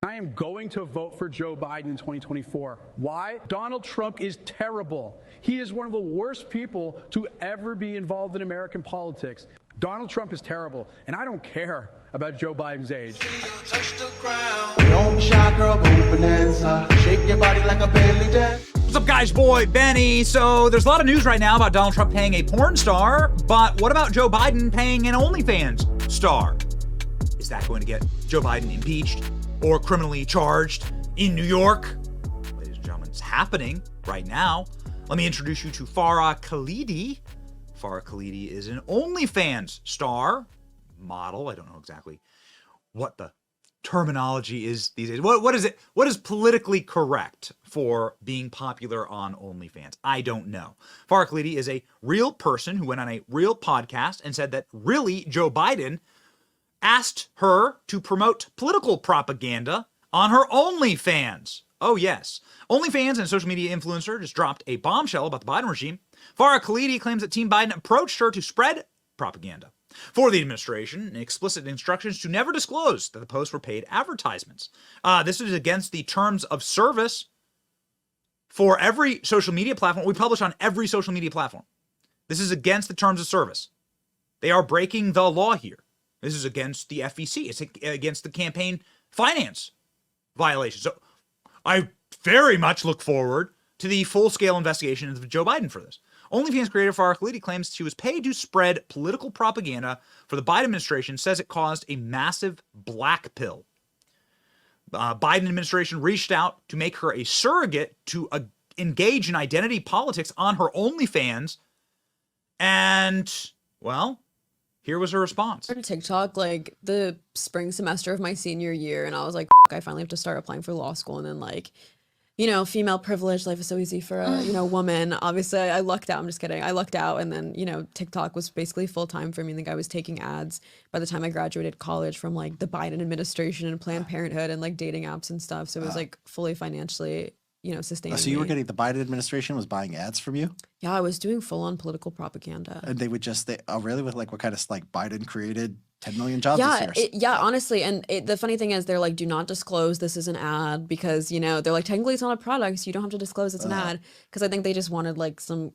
I am going to vote for Joe Biden in 2024. Why? Donald Trump is terrible. He is one of the worst people to ever be involved in American politics. Donald Trump is terrible, and I don't care about Joe Biden's age. Don't be shy, girl, go bonanza. Shake your body like a belly dance. What's up, guys? Boy, Benny. So there's a lot of news right now about Donald Trump paying a porn star, but what about Joe Biden paying an OnlyFans star? Is that going to get Joe Biden impeached or criminally charged in New York? Ladies and gentlemen, it's happening right now. Let me introduce you to Farah Khalidi. Farah Khalidi is an OnlyFans star, model. I don't know exactly what the terminology is these days. What is it? What is politically correct for being popular on OnlyFans? I don't know. Farah Khalidi is a real person who went on a real podcast and said that really Joe Biden asked her to promote political propaganda on her OnlyFans. Oh yes. OnlyFans and social media influencer just dropped a bombshell about the Biden regime. Farah Khalidi claims that Team Biden approached her to spread propaganda for the administration and explicit instructions to never disclose that the posts were paid advertisements. This is against the terms of service for every social media platform. We publish on every social media platform. This is against the terms of service. They are breaking the law here. This is against the FEC. It's against the campaign finance violation. So I very much look forward to the full-scale investigation of Joe Biden for this. OnlyFans creator Farah Khalidi claims she was paid to spread political propaganda for the Biden administration, says it caused a massive black pill. Biden administration reached out to make her a surrogate to engage in identity politics on her OnlyFans. And, well, here was her response. I started TikTok like the spring semester of my senior year, and I was like, I finally have to start applying for law school. And then, like, you know, female privilege, life is so easy for a, woman. Obviously, I lucked out. I'm just kidding. I lucked out. And then, TikTok was basically full time for me. I think I was taking ads by the time I graduated college from like the Biden administration and Planned Parenthood and like dating apps and stuff. So it was like fully financially, sustaining. So you were getting, the Biden administration was buying ads from you? Yeah, I was doing full on political propaganda. And they would just, really? With like what kind of like Biden created 10 million jobs this year? Honestly. And the funny thing is they're like, do not disclose this is an ad because, they're like, technically it's not a product. So you don't have to disclose it's an ad. Because I think they just wanted like some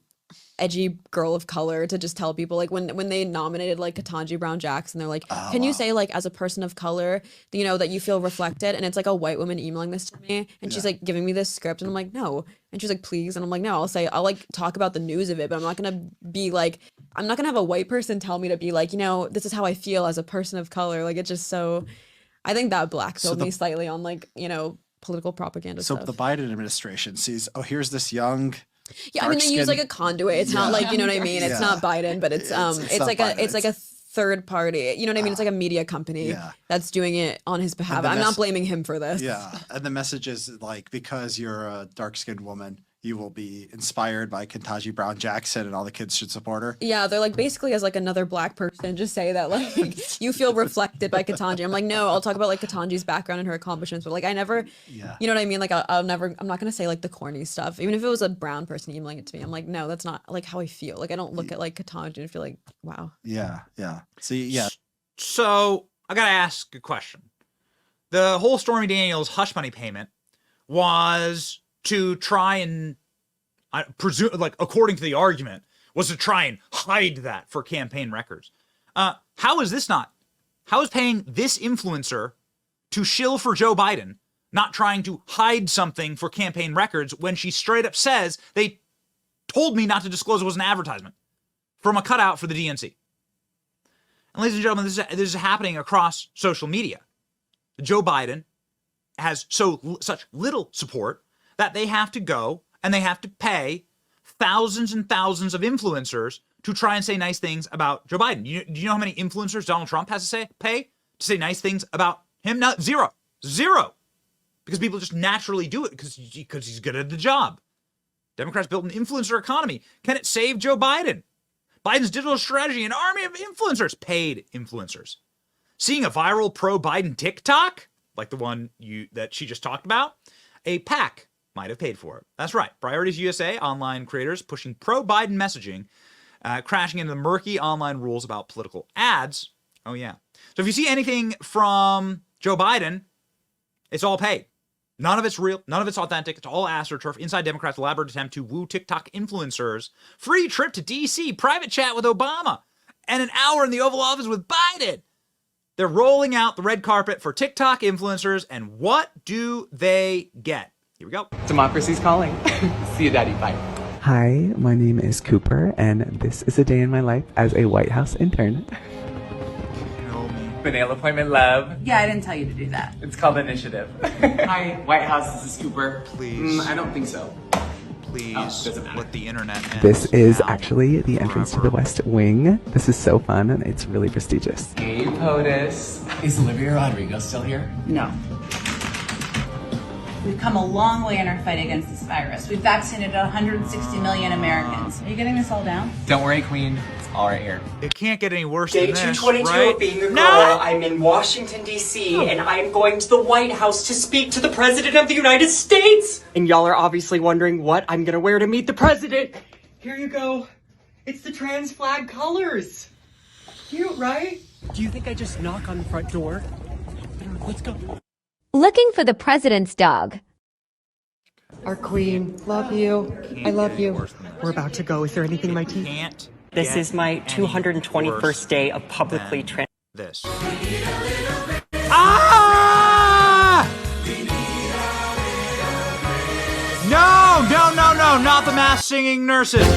edgy girl of color to just tell people, like when they nominated like Ketanji Brown Jackson, they're like, can you say like as a person of color, that you feel reflected? And it's like a white woman emailing this to me, and she's like giving me this script, and I'm like, no. And she's like, please. And I'm like, no, I'll like talk about the news of it, but I'm not gonna be like, I'm not gonna have a white person tell me to be like, this is how I feel as a person of color. Like, it's just so, I think that black-pilled me slightly on like, political propaganda stuff. So the Biden administration sees, here's this young, yeah, I mean, they use like a conduit. It's not like, you know what I mean? It's not Biden, but it's like a third party. You know what I mean? It's like a media company that's doing it on his behalf. I'm not blaming him for this. Yeah. And the message is like, because you're a dark-skinned woman, you will be inspired by Ketanji Brown Jackson and all the kids should support her. Yeah, they're like, basically as like another black person, just say that like you feel reflected by Ketanji. I'm like, no, I'll talk about like Ketanji's background and her accomplishments, but like I never, you know what I mean? Like I'm not gonna say like the corny stuff. Even if it was a brown person emailing it to me, I'm like, no, that's not like how I feel. Like I don't look at like Ketanji and feel like, wow. Yeah, yeah. See, yeah. So I gotta ask a question. The whole Stormy Daniels hush money payment was to try and, I presume, like according to the argument, was to try and hide that for campaign records. How is paying this influencer to shill for Joe Biden not trying to hide something for campaign records when she straight up says they told me not to disclose it was an advertisement from a cutout for the DNC? And ladies and gentlemen, this is happening across social media. Joe Biden has such little support that they have to go and they have to pay thousands and thousands of influencers to try and say nice things about Joe Biden. Do you know how many influencers Donald Trump has to pay to say nice things about him? No, zero. Because people just naturally do it because he's good at the job. Democrats built an influencer economy. Can it save Joe Biden? Biden's digital strategy, an army of influencers, paid influencers. Seeing a viral pro-Biden TikTok, like the one that she just talked about, a PAC might have paid for it. That's right. Priorities USA online creators pushing pro-Biden messaging, crashing into the murky online rules about political ads. Oh, yeah. So if you see anything from Joe Biden It's all paid. None of it's real. None of it's authentic. It's all astroturf. Inside Democrats' elaborate attempt to woo TikTok influencers. Free trip to D.C., private chat with Obama, and an hour in the Oval Office with Biden. They're rolling out the red carpet for TikTok influencers, and what do they get? Here we go. Democracy's calling. See you, Daddy. Bye. Hi, my name is Cooper, and this is a day in my life as a White House intern. Nail appointment, love. Yeah, I didn't tell you to do that. It's called initiative. Hi, White House. This is Cooper. Please. I don't think so. Please doesn't matter. let the internet end. This is now, actually the entrance to the West Wing. This is so fun, and it's really prestigious. Hey, POTUS. Is Olivia Rodrigo still here? No. We've come a long way in our fight against this virus. We've vaccinated 160 million Americans. Are you getting this all down? Don't worry, Queen. It's all right here. It can't get any worse Day than this, 222 right? of being a girl. No! I'm in Washington, D.C., and I'm going to the White House to speak to the President of the United States! And y'all are obviously wondering what I'm gonna wear to meet the President. Here you go. It's the trans flag colors. Cute, right? Do you think I just knock on the front door? Let's go. Looking for the president's dog. Our queen. Love you. I love you. We're about to go. Is there anything in my teeth? Can't This is my 221st day of publicly trans. this. Ah! No, not the mass singing nurses.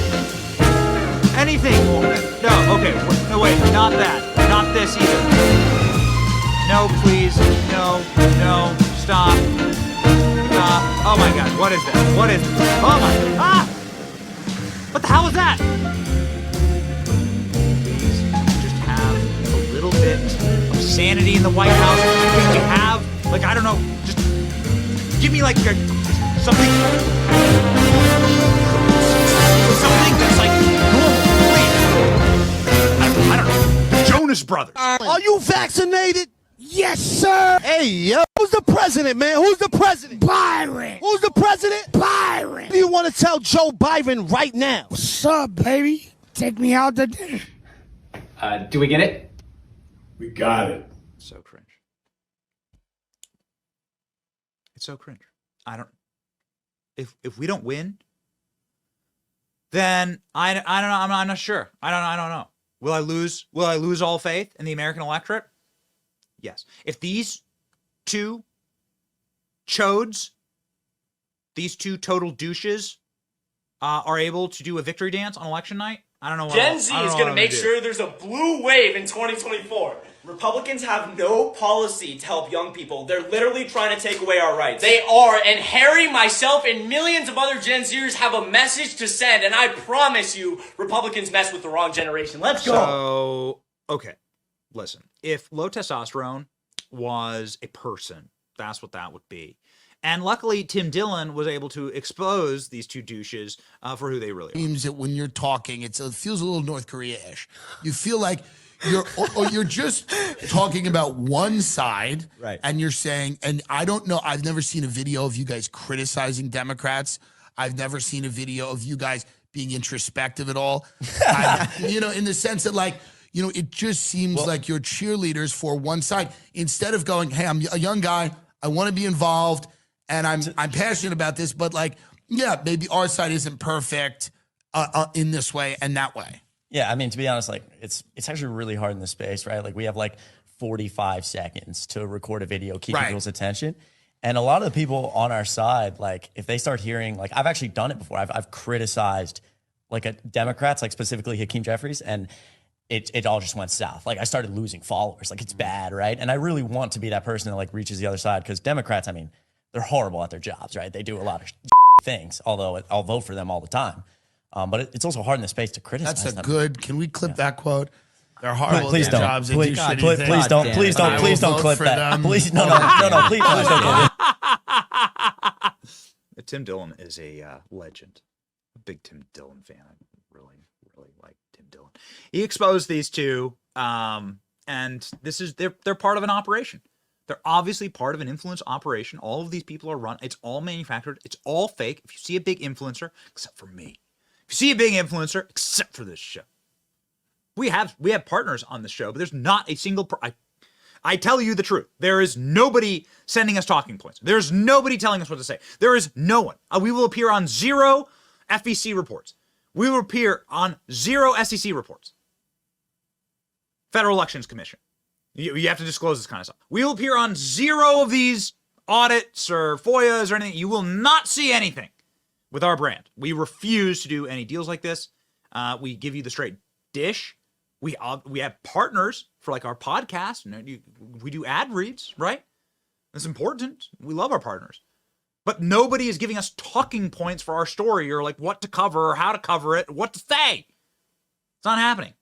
Anything. No, okay, no, wait, not that. Not this either. No, please, no, stop. Oh my God, what is this? What is this? Oh my, what the hell was that? Please, just have a little bit of sanity in the White House. We have, like, I don't know, just give me like something that's like normal, please. I don't know, Jonas Brothers. Are you vaccinated? Yes, sir. Hey, yo. Who's the president, man? Who's the president? Byron. Who's the president? Byron. What do you want to tell Joe Biden right now? What's up, baby? Take me out to dinner. Do we get it? We got it. So cringe. It's so cringe. I don't. If we don't win, then I don't know. I'm not sure. I don't know. Will I lose? Will I lose all faith in the American electorate? Yes. If these two chodes, these two total douches, are able to do a victory dance on election night, I don't know what Gen Z is going to make sure there's a blue wave in 2024. Republicans have no policy to help young people. They're literally trying to take away our rights. They are, and Harry, myself, and millions of other Gen Zers have a message to send, and I promise you, Republicans mess with the wrong generation. Let's go. So, okay, listen. If low testosterone was a person, that's what that would be. And luckily, Tim Dillon was able to expose these two douches for who they really are. Seems that when you're talking, it feels a little North Korea-ish. You feel like you're just talking about one side, right? And you're saying, and I don't know, I've never seen a video of you guys criticizing Democrats. I've never seen a video of you guys being introspective at all. In the sense that, like, it just seems like you're cheerleaders for one side instead of going, hey, I'm a young guy, I want to be involved, and I'm passionate about this, but, like, yeah, maybe our side isn't perfect in this way and that way. Yeah, I mean, to be honest, like, it's actually really hard in this space, right? Like, we have like 45 seconds to record a video, keep people's attention. And a lot of the people on our side, like, if they start hearing, like, I've actually done it before. I've criticized, like, Democrats, like specifically Hakeem Jeffries, and it all just went south. Like, I started losing followers. Like, it's bad, right? And I really want to be that person that, like, reaches the other side, because Democrats, I mean, they're horrible at their jobs, right? They do a lot of things, although I'll vote for them all the time. But it's also hard in the space to criticize them. That's good. Can we clip that quote? They're horrible please at their don't. jobs. They Please, do shitty things. please don't clip that. Please, no, please don't. Tim Dillon is a legend. A big Tim Dillon fan. I really like Tim Dillon. He exposed these two, and they're part of an operation. They're obviously part of an influence operation. All of these people are run. It's all manufactured. It's all fake. If you see a big influencer, except for me, if you see a big influencer, except for this show, we have partners on the show, but there's not a single. I tell you the truth. There is nobody sending us talking points. There's nobody telling us what to say. There is no one. We will appear on 0 FBC reports. We will appear on 0 SEC reports. Federal Elections Commission. You have to disclose this kind of stuff. We will appear on 0 of these audits or FOIAs or anything. You will not see anything with our brand. We refuse to do any deals like this. We give you the straight dish. We have partners for like our podcast. We do ad reads, right? That's important. We love our partners. But nobody is giving us talking points for our story or like what to cover or how to cover it, what to say. It's not happening.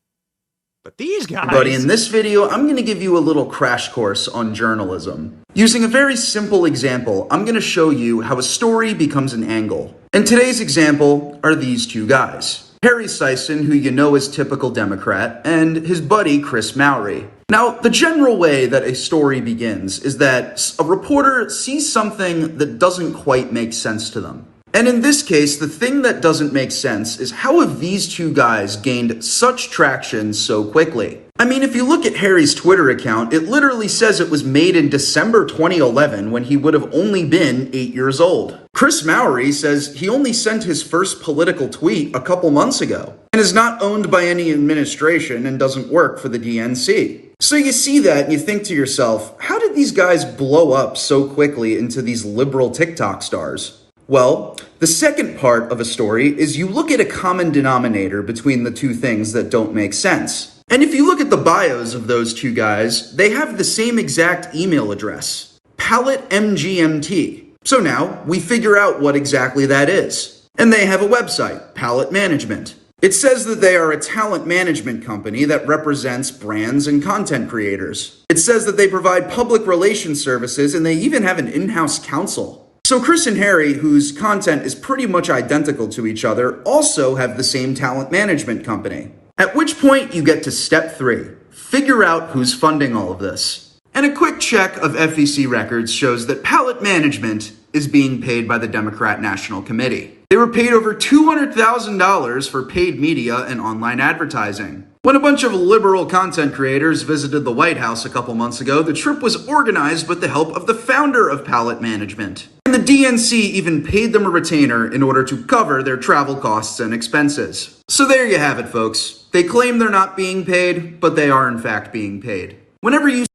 But these guys... Buddy, in this video, I'm going to give you a little crash course on journalism. Using a very simple example, I'm going to show you how a story becomes an angle. And today's example are these two guys. Harry Sison, who you know is typical Democrat, and his buddy Chris Mowry. Now, the general way that a story begins is that a reporter sees something that doesn't quite make sense to them. And in this case, the thing that doesn't make sense is how have these two guys gained such traction so quickly? I mean, if you look at Harry's Twitter account, it literally says it was made in December 2011 when he would have only been 8 years old. Chris Mowry says he only sent his first political tweet a couple months ago and is not owned by any administration and doesn't work for the DNC. So you see that and you think to yourself, how did these guys blow up so quickly into these liberal TikTok stars? Well, the second part of a story is you look at a common denominator between the two things that don't make sense. And if you look at the bios of those two guys, they have the same exact email address, PalletMGMT. So now we figure out what exactly that is. And they have a website, Palette Management. It says that they are a talent management company that represents brands and content creators. It says that they provide public relations services and they even have an in-house counsel. So Chris and Harry, whose content is pretty much identical to each other, also have the same talent management company. At which point you get to step 3. Figure out who's funding all of this. And a quick check of FEC records shows that Palette Management is being paid by the Democrat National Committee. They were paid over $200,000 for paid media and online advertising. When a bunch of liberal content creators visited the White House a couple months ago, the trip was organized with the help of the founder of Palette Management. And the DNC even paid them a retainer in order to cover their travel costs and expenses. So there you have it, folks. They claim they're not being paid, but they are in fact being paid. Whenever you...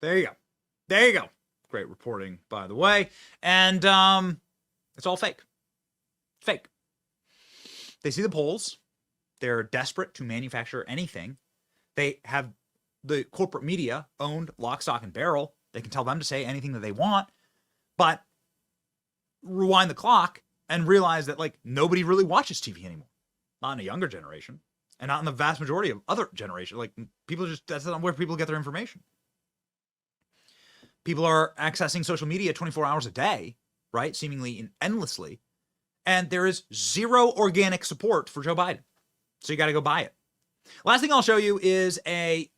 There you go. There you go. Great reporting, by the way. And it's all fake. Fake. They see the polls. They're desperate to manufacture anything. They have the corporate media owned lock, stock, and barrel. They can tell them to say anything that they want. But rewind the clock and realize that like nobody really watches TV anymore. Not in a younger generation. And not in the vast majority of other generations. Like people just, that's not where people get their information. People are accessing social media 24 hours a day, right? Seemingly endlessly. And there is zero organic support for Joe Biden. So you got to go buy it. Last thing I'll show you is a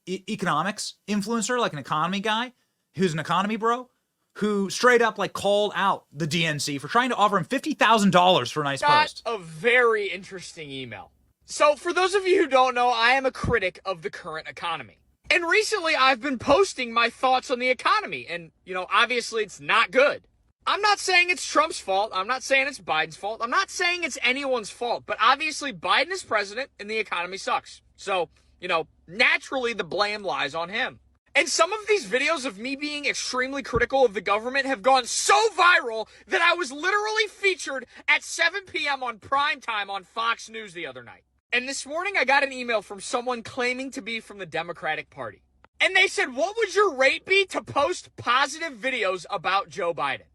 economics influencer, like an economy guy, who's an economy bro, who straight up like called out the DNC for trying to offer him $50,000 for a nice post. A very interesting email. So for those of you who don't know, I am a critic of the current economy. And recently I've been posting my thoughts on the economy. And, you know, obviously it's not good. I'm not saying it's Trump's fault. I'm not saying it's Biden's fault. I'm not saying it's anyone's fault. But obviously Biden is president and the economy sucks. So, you know, naturally the blame lies on him. And some of these videos of me being extremely critical of the government have gone so viral that I was literally featured at 7 p.m. on primetime on Fox News the other night. And this morning I got an email from someone claiming to be from the Democratic Party. And they said, what would your rate be to post positive videos about Joe Biden?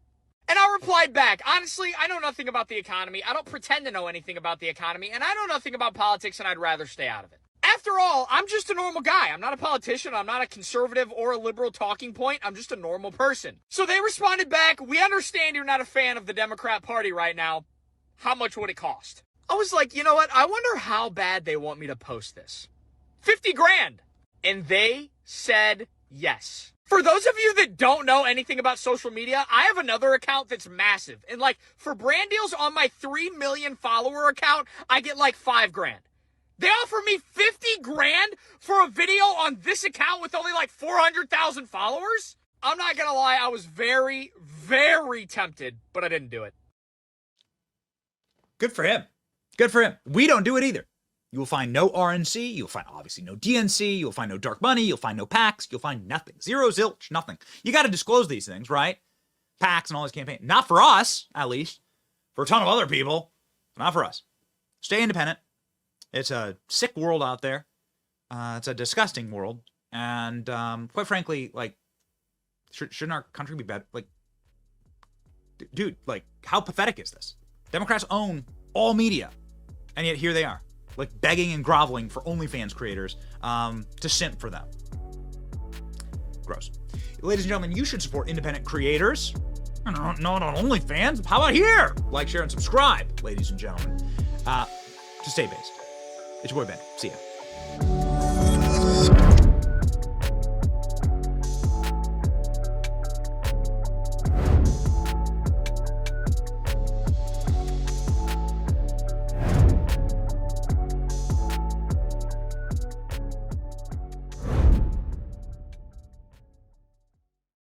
And I replied back, honestly, I know nothing about the economy. I don't pretend to know anything about the economy. And I know nothing about politics, and I'd rather stay out of it. After all, I'm just a normal guy. I'm not a politician. I'm not a conservative or a liberal talking point. I'm just a normal person. So they responded back, we understand you're not a fan of the Democrat Party right now. How much would it cost? I was like, you know what? I wonder how bad they want me to post this. 50 grand. And they said yes. For those of you that don't know anything about social media, I have another account that's massive. And like for brand deals on my 3 million follower account, I get like 5 grand. They offer me 50 grand for a video on this account with only like 400,000 followers? I'm not gonna lie, I was very, very tempted, but I didn't do it. Good for him. Good for him. We don't do it either. You will find no RNC. You'll find obviously no DNC. You'll find no dark money. You'll find no PACs. You'll find nothing. Zero, zilch, nothing. You got to disclose these things, right? PACs and all this campaign. Not for us, at least. For a ton of other people. Not for us. Stay independent. It's a sick world out there. It's a disgusting world. And quite frankly, like, shouldn't our country be better? Like, dude, like, how pathetic is this? Democrats own all media. And yet here they are, like begging and groveling for OnlyFans creators to simp for them. Gross. Ladies and gentlemen, you should support independent creators. Not on OnlyFans. How about here? Like, share, and subscribe, ladies and gentlemen. To stay based. It's your boy Ben. See ya.